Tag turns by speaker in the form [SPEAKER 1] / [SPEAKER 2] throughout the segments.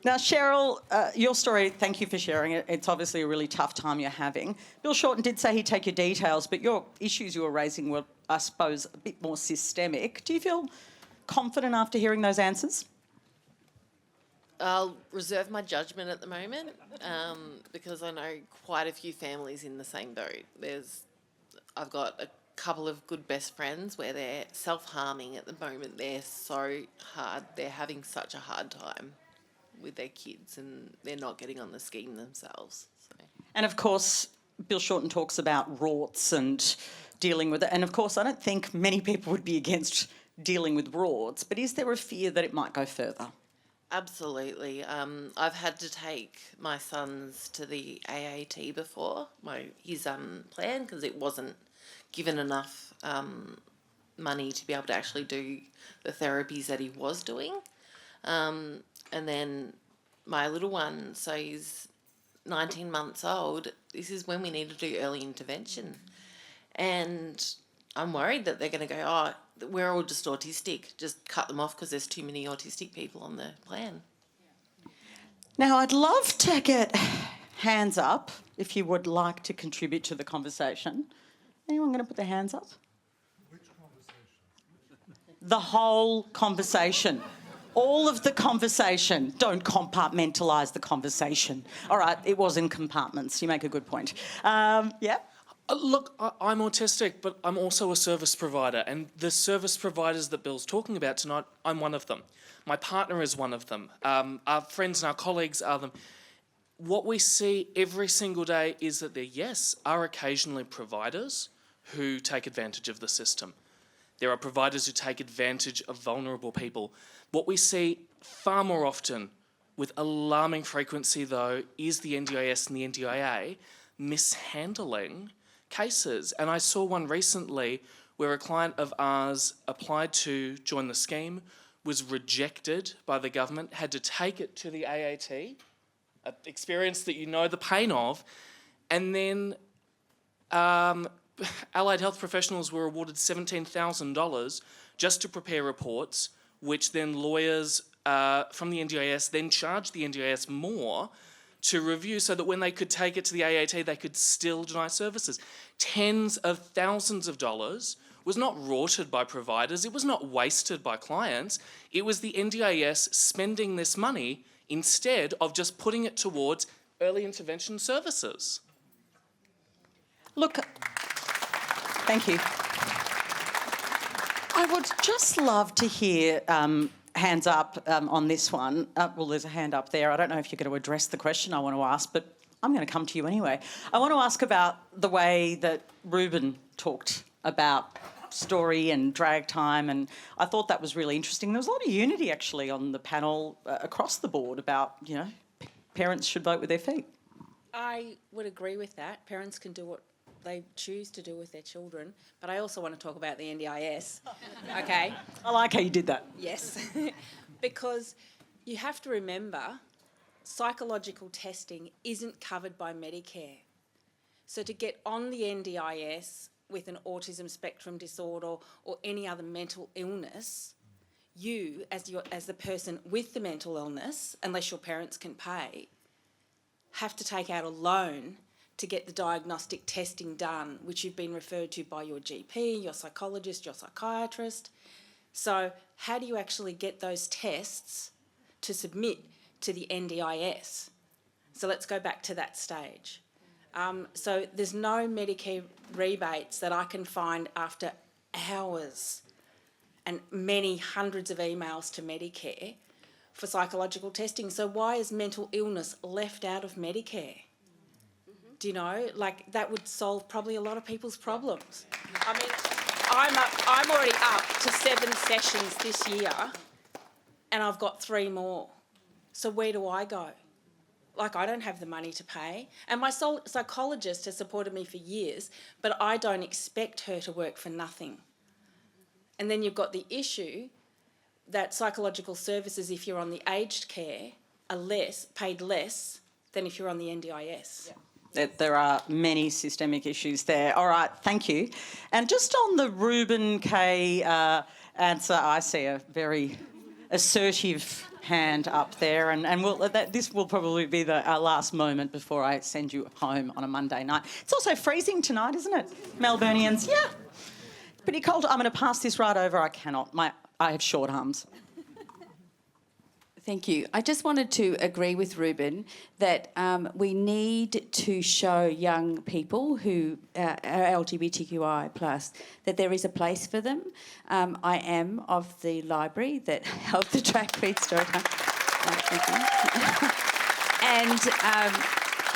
[SPEAKER 1] Now, Cheryl, your story, thank you for sharing it. It's obviously a really tough time you're having. Bill Shorten did say he'd take your details, but your issues you were raising were, I suppose, a bit more systemic. Do you feel confident after hearing those answers?
[SPEAKER 2] I'll reserve my judgment at the moment because I know quite a few families in the same boat. I've got a couple of good best friends where they're self-harming at the moment. They're so hard. They're having such a hard time with their kids and they're not getting on the scheme themselves. So.
[SPEAKER 1] And, of course, Bill Shorten talks about rorts and dealing with it. And, of course, I don't think many people would be against dealing with rorts, but is there a fear that it might go further?
[SPEAKER 2] Absolutely. I've had to take my sons to the AAT before, his plan, because it wasn't given enough money to be able to actually do the therapies that he was doing. And then my little one, so he's 19 months old, this is when we need to do early intervention. And I'm worried that they're going to go, oh, we're all just autistic, just cut them off because there's too many autistic people on the plan.
[SPEAKER 1] Now, I'd love to get hands up if you would like to contribute to the conversation. Anyone going to put their hands up?
[SPEAKER 3] Which conversation?
[SPEAKER 1] The whole conversation. All of the conversation. Don't compartmentalise the conversation. All right, it was in compartments. You make a good point. Yeah?
[SPEAKER 4] Look, I'm autistic, but I'm also a service provider, and the service providers that Bill's talking about tonight, I'm one of them. My partner is one of them. Our friends and our colleagues are them. What we see every single day is that there, yes, are occasionally providers who take advantage of the system. There are providers who take advantage of vulnerable people. What we see far more often, with alarming frequency though, is the NDIS and the NDIA mishandling cases. And I saw one recently where a client of ours applied to join the scheme, was rejected by the government, had to take it to the AAT, an experience that you know the pain of, and then allied health professionals were awarded $17,000 just to prepare reports, which then lawyers from the NDIS then charged the NDIS more to review so that when they could take it to the AAT, they could still deny services. Tens of thousands of dollars was not rorted by providers, it was not wasted by clients, it was the NDIS spending this money instead of just putting it towards early intervention services.
[SPEAKER 1] Look, thank you. I would just love to hear hands up on this one. Well, there's a hand up there. I don't know if you're going to address the question I want to ask, but I'm going to come to you anyway. I want to ask about the way that Reuben talked about story and drag time, and I thought that was really interesting. There was a lot of unity actually on the panel across the board about, you know, parents should vote with their feet.
[SPEAKER 5] I would agree with that. Parents can do what they choose to do with their children, but I also want to talk about the NDIS. Okay?
[SPEAKER 1] I like how you did that.
[SPEAKER 5] Yes. Because you have to remember psychological testing isn't covered by Medicare. So to get on the NDIS with an autism spectrum disorder or any other mental illness, you, as the person with the mental illness, unless your parents can pay, have to take out a loan to get the diagnostic testing done, which you've been referred to by your GP, your psychologist, your psychiatrist. So how do you actually get those tests to submit to the NDIS? So let's go back to that stage. So there's no Medicare rebates that I can find after hours and many hundreds of emails to Medicare for psychological testing. So why is mental illness left out of Medicare? Do you know, like that would solve probably a lot of people's problems. I mean, I'm already up to 7 sessions this year and I've got 3 more. So where do I go? Like, I don't have the money to pay. And my psychologist has supported me for years, but I don't expect her to work for nothing. And then you've got the issue that psychological services, if you're on the aged care, are paid less than if you're on the NDIS.
[SPEAKER 1] Yeah. There are many systemic issues there. All right, thank you. And just on the Reuben Kaye answer, I see a very assertive hand up there, and this will probably be our last moment before I send you home on a Monday night. It's also freezing tonight, isn't it, Melburnians? Yeah. It's pretty cold. I'm going to pass this right over. I cannot. I have short arms.
[SPEAKER 6] Thank you. I just wanted to agree with Reuben that we need to show young people who are LGBTQI+, that there is a place for them. I am of the library that helped the track Frag Storytime.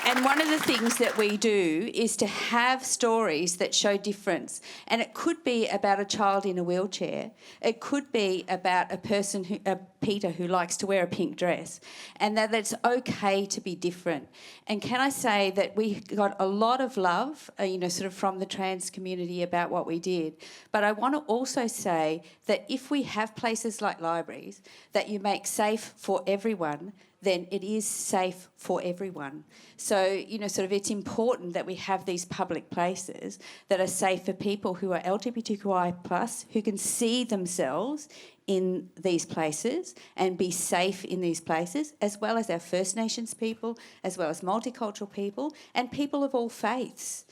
[SPEAKER 6] And one of the things that we do is to have stories that show difference. And it could be about a child in a wheelchair. It could be about a person, Peter, who likes to wear a pink dress. And that it's okay to be different. And can I say that we got a lot of love, sort of from the trans community about what we did. But I want to also say that if we have places like libraries that you make safe for everyone, then it is safe for everyone. So, sort of it's important that we have these public places that are safe for people who are LGBTQI+, who can see themselves in these places and be safe in these places, as well as our First Nations people, as well as multicultural people, and people of all faiths.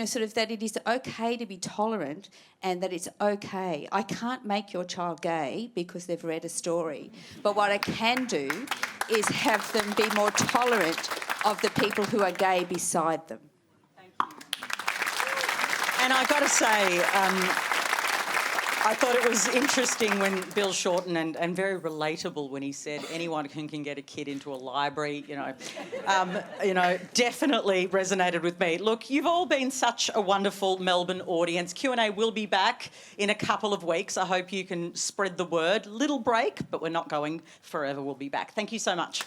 [SPEAKER 6] Sort of that it is okay to be tolerant and that it's okay. I can't make your child gay because they've read a story. But what I can do is have them be more tolerant of the people who are gay beside them.
[SPEAKER 1] Thank you. And I got to say, I thought it was interesting when Bill Shorten, and very relatable when he said anyone who can get a kid into a library, definitely resonated with me. Look, you've all been such a wonderful Melbourne audience. Q&A will be back in a couple of weeks. I hope you can spread the word. Little break, but we're not going forever. We'll be back. Thank you so much.